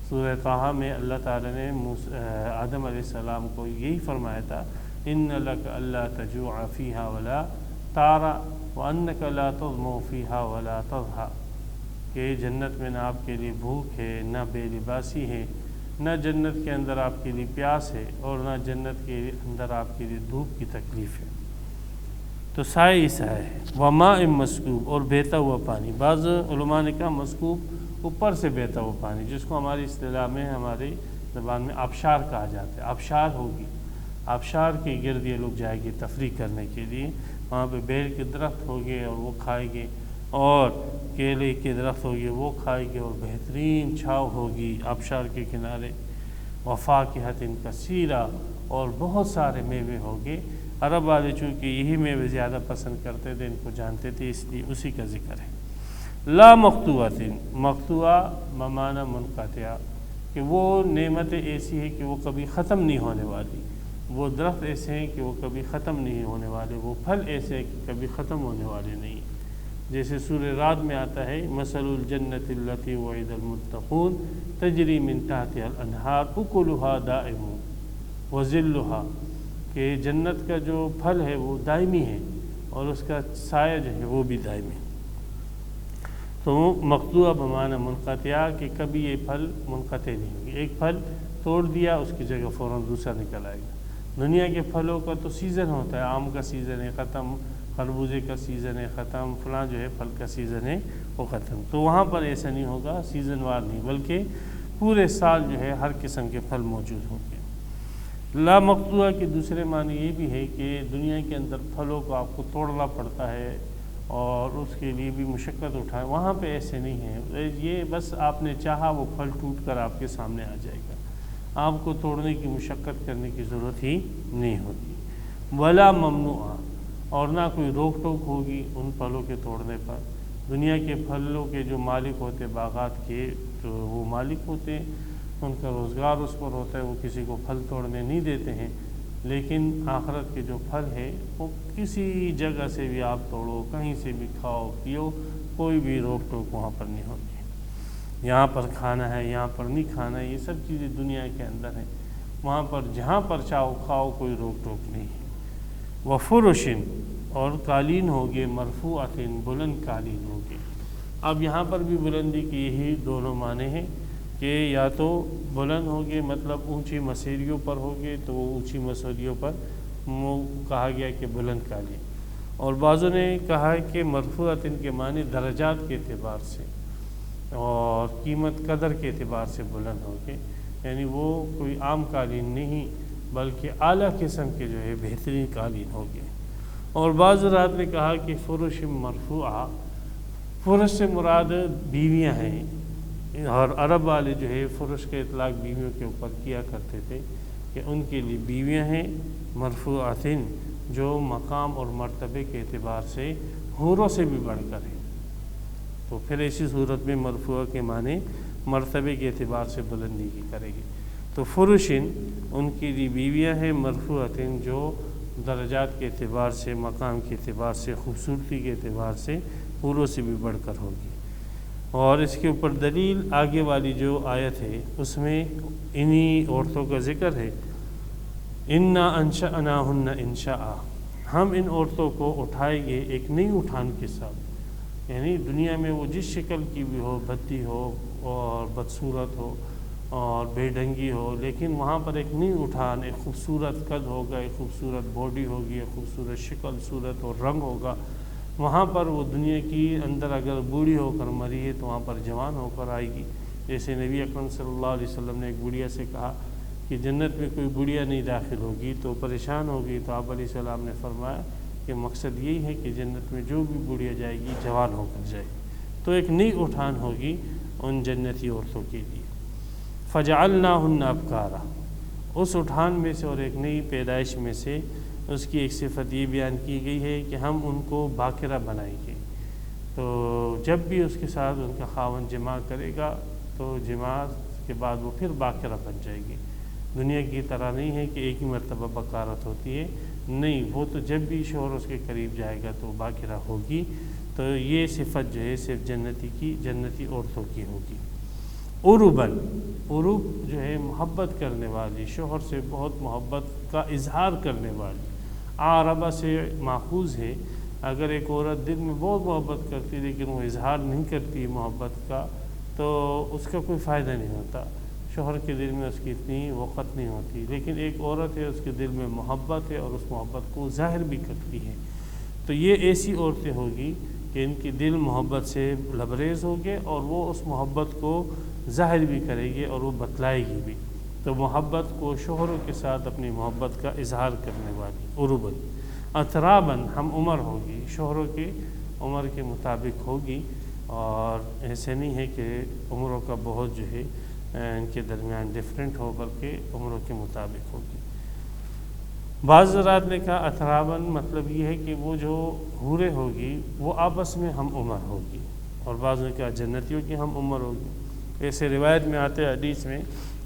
سورہ طٰہٰ میں اللہ تعالیٰ نے آدم علیہ السلام کو یہی فرمایا تھا، ان لک الا تجوع فیہا ولا تعری وانک لا تظمأ فیہا ولا تضحیٰ، کہ جنت میں نہ آپ کے لیے بھوک ہے، نہ بے لباسی ہے، نہ جنت کے اندر آپ کے لیے پیاس ہے، اور نہ جنت کے اندر آپ کے لیے دھوپ کی تکلیف ہے۔ تو سایہ ہی سایہ ہے۔ وماء مسکوب، اور بہتا ہوا پانی۔ بعض علماء نے کہا مسکوب اوپر سے بہتا ہوا پانی، جس کو ہماری اصطلاح میں، ہماری زبان میں آبشار کہا جاتا ہے۔ آبشار ہوگی، آبشار کے گرد یہ لوگ جائیں گے تفریح کرنے کے لیے، وہاں پہ بیر کے درخت ہوگے اور وہ کھائیں گے، اور کیلے کے درخت ہوگے وہ کھائیں گے، اور بہترین چھاؤ ہوگی آبشار کے کنارے۔ وفاکہۃ کثیرہ، اور بہت سارے میوے ہوگے۔ عرب والے چونکہ یہی میوے زیادہ پسند کرتے تھے، ان کو جانتے تھے، اس لیے اسی کا ذکر ہے۔ لا مقطوعۃ، مقطوعہ بمعنی منقطع، کہ وہ نعمتیں ایسی ہیں کہ وہ کبھی ختم نہیں ہونے والی، وہ درخت ایسے ہیں کہ وہ کبھی ختم نہیں ہونے والے، وہ پھل ایسے ہیں کہ کبھی ختم ہونے والے نہیں۔ جیسے سورہ رعد میں آتا ہے، مثل الجنۃ التی وعد المتقون تجری من تحتها الانہار اکلها دائم وظلها، کہ جنت کا جو پھل ہے وہ دائمی ہے، اور اس کا سایہ جو ہے وہ بھی دائمی ہے۔ تو مقطوعہ بمعنی منقطع، کہ کبھی یہ پھل منقطع نہیں ہوگی، ایک پھل توڑ دیا اس کی جگہ فوراً دوسرا نکل آئے گا۔ دنیا کے پھلوں کا تو سیزن ہوتا ہے، آم کا سیزن ہے ختم، خربوزے کا سیزن ہے ختم، فلاں جو ہے پھل کا سیزن ہے وہ ختم۔ تو وہاں پر ایسا نہیں ہوگا، سیزن وار نہیں، بلکہ پورے سال جو ہے ہر قسم کے پھل موجود ہوں گے۔ لا مقطوعہ کے دوسرے معنی یہ بھی ہے کہ دنیا کے اندر پھلوں کو آپ کو توڑنا پڑتا ہے اور اس کے لیے بھی مشقت اٹھائے، وہاں پہ ایسے نہیں ہے، یہ بس آپ نے چاہا وہ پھل ٹوٹ کر آپ کے سامنے آ جائے گا، آپ کو توڑنے کی مشقت کرنے کی ضرورت ہی نہیں ہوتی۔ ولا ممنوعہ، اور نہ کوئی روک ٹوک ہوگی ان پھلوں کے توڑنے پر۔ دنیا کے پھلوں کے جو مالک ہوتے باغات کے، تو وہ مالک ہوتے ہیں، ان کا روزگار اس پر ہوتا ہے، وہ کسی کو پھل توڑنے نہیں دیتے ہیں، لیکن آخرت کے جو پھل ہے وہ کسی جگہ سے بھی آپ توڑو، کہیں سے بھی کھاؤ پیو، کوئی بھی روک ٹوک وہاں پر نہیں ہوتی۔ یہاں پر کھانا ہے، یہاں پر نہیں کھانا ہے، یہ سب چیزیں دنیا کے اندر ہیں، وہاں پر جہاں پر چاہو کھاؤ، کوئی روک ٹوک نہیں ہے۔ وفرشن، اور قالین ہوگے، مرفوعتن، بلند قالین ہوگے۔ اب یہاں پر بھی بلندی کی یہی دونوں معنی ہیں کہ یا تو بلند ہوگے مطلب اونچی مسیریوں پر ہوگے، تو وہ اونچی مسیریوں پر کہا گیا کہ بلند قالین، اور بعضوں نے کہا کہ مرفوعتن کے معنی درجات کے اعتبار سے اور قیمت قدر کے اعتبار سے بلند ہوگے، یعنی وہ کوئی عام قالین نہیں بلکہ اعلیٰ قسم کے جو ہے بہترین قالین ہوگے۔ اور بعض حضرات نے کہا کہ فرش مرفوعہ، فرش سے مراد بیویاں ہیں، اور عرب والے جو ہے فرش کا اطلاق بیویوں کے اوپر کیا کرتے تھے کہ ان کے لیے بیویاں ہیں مرفوعاتن، جو مقام اور مرتبے کے اعتبار سے حوروں سے بھی بڑھ کر ہیں، تو پھر ایسی صورت میں مرفوعہ کے معنی مرتبے کے اعتبار سے بلندی کی کرے گی۔ تو فرشن ان کی لیے بیویاں ہیں، مرفوعاتن جو درجات کے اعتبار سے، مقام کے اعتبار سے، خوبصورتی کے اعتبار سے حوروں سے بھی بڑھ کر ہوگی۔ اور اس کے اوپر دلیل آگے والی جو آیت ہے اس میں انہی عورتوں کا ذکر ہے، انا انشأناہن انشاء، ہم ان عورتوں کو اٹھائیں گے ایک نئی اٹھان کے ساتھ، یعنی دنیا میں وہ جس شکل کی بھی ہو، بھدی ہو اور بدصورت ہو اور بے ڈھنگی ہو، لیکن وہاں پر ایک نئی اٹھان، ایک خوبصورت قد ہوگا، ایک خوبصورت باڈی ہوگی، ایک خوبصورت شکل صورت اور رنگ ہوگا، وہاں پر وہ دنیا کی اندر اگر بوڑھی ہو کر مری ہے تو وہاں پر جوان ہو کر آئے گی۔ جیسے نبی اکرم صلی اللہ علیہ وسلم نے ایک بڑھیا سے کہا کہ جنت میں کوئی بڑھیا نہیں داخل ہوگی تو پریشان ہوگی، تو آپ علیہ السلام نے فرمایا کہ مقصد یہی ہے کہ جنت میں جو بھی بڑھیا جائے گی جوان ہو کر جائے گی، تو ایک نئی اٹھان ہوگی ان جنتی عورتوں کے لیے۔ فجعلناہن ابکارا، اس اٹھان میں سے اور ایک نئی پیدائش میں سے اس کی ایک صفت یہ بیان کی گئی ہے کہ ہم ان کو باکرہ بنائیں گے، تو جب بھی اس کے ساتھ ان کا خاوند جماع کرے گا تو جماع کے بعد وہ پھر باکرہ بن جائے گی۔ دنیا کی طرح نہیں ہے کہ ایک ہی مرتبہ بکارت ہوتی ہے، نہیں، وہ تو جب بھی شوہر اس کے قریب جائے گا تو باکرہ ہوگی۔ تو یہ صفت جو ہے صرف جنتی عورتوں کی ہوگی۔ عرباً، عرب جو ہے محبت کرنے والی، شوہر سے بہت محبت کا اظہار کرنے والی، عربہ سے ماخوذ ہے۔ اگر ایک عورت دل میں بہت محبت کرتی لیکن وہ اظہار نہیں کرتی محبت کا تو اس کا کوئی فائدہ نہیں ہوتا، شوہر کے دل میں اس کی اتنی وقت نہیں ہوتی۔ لیکن ایک عورت ہے، اس کے دل میں محبت ہے اور اس محبت کو ظاہر بھی کرتی ہے، تو یہ ایسی عورتیں ہوگی کہ ان کی دل محبت سے لبریز ہوگے اور وہ اس محبت کو ظاہر بھی کرے گی اور وہ بتلائے گی بھی، تو محبت کو شوہروں کے ساتھ اپنی محبت کا اظہار کرنے والی۔ عرباً، اتراباً، ہم عمر ہوگی، شوہروں کی عمر کے مطابق ہوگی، اور ایسے نہیں ہے کہ عمروں کا بہت جو ہے ان کے درمیان ڈفرینٹ ہو، بلکہ عمروں کے مطابق ہوگی۔ بعض حضرات نے کہا اتراباً مطلب یہ ہے کہ وہ جو حوریں ہوگی وہ آپس میں ہم عمر ہوگی، اور بعض نے کہا جنتیوں کی ہم عمر ہوگی۔ ایسے روایت میں آتے حدیث میں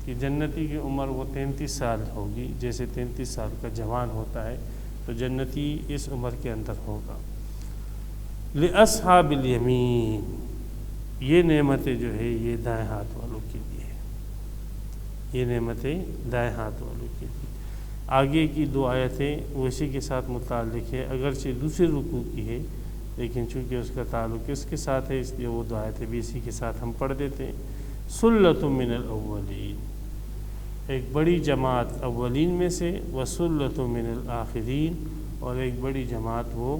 کہ جنتی کی عمر وہ 33 سال ہوگی، جیسے 33 سال کا جوان ہوتا ہے تو جنتی اس عمر کے اندر ہوگا۔ لِأَصْحَابِ الْيَمِينِ، یہ نعمتیں جو ہے یہ دائیں ہاتھ والوں کے لیے ہے، یہ نعمتیں دائیں ہاتھ والوں کے لیے۔ آگے کی دو آیتیں وہ اسی کے ساتھ متعلق ہے، اگرچہ دوسرے رکوع کی ہے لیکن چونکہ اس کا تعلق اس کے ساتھ ہے اس لیے وہ دو آیتیں بھی اسی کے ساتھ ہم پڑھ دیتے ہیں۔ سُلَّةٌ مِّنَ الْأَوَّلِينَ، ایک بڑی جماعت اولین میں سے، وَسُلَّةٌ مِّنَ الْآخِرِينَ، اور ایک بڑی جماعت وہ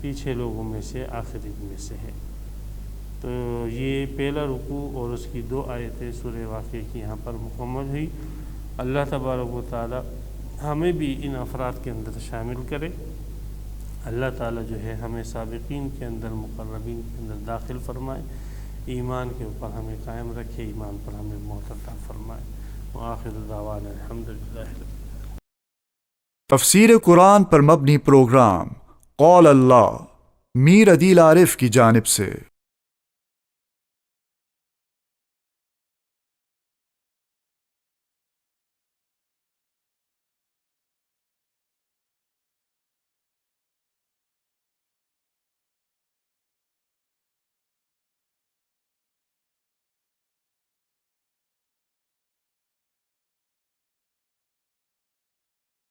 پیچھے لوگوں میں سے آخرین میں سے ہے۔ تو تو یہ پہلا رکوع اور اس کی 2 آیتیں سورہ واقعہ کی یہاں پر مکمل ہوئی۔ اللہ تبارک و تعالی ہمیں بھی ان افراد کے اندر شامل کرے۔ اللہ تعالی جو ہے ہمیں سابقین کے اندر، مقربین کے اندر داخل فرمائے، ایمان کے اوپر ہمیں قائم رکھے، ایمان پر ہمیں موت عطا فرمائے۔ وآخر دعوانا الحمدللہ۔ تفسیر قرآن پر مبنی پروگرام قول اللہ میر عدیل عارف کی جانب سے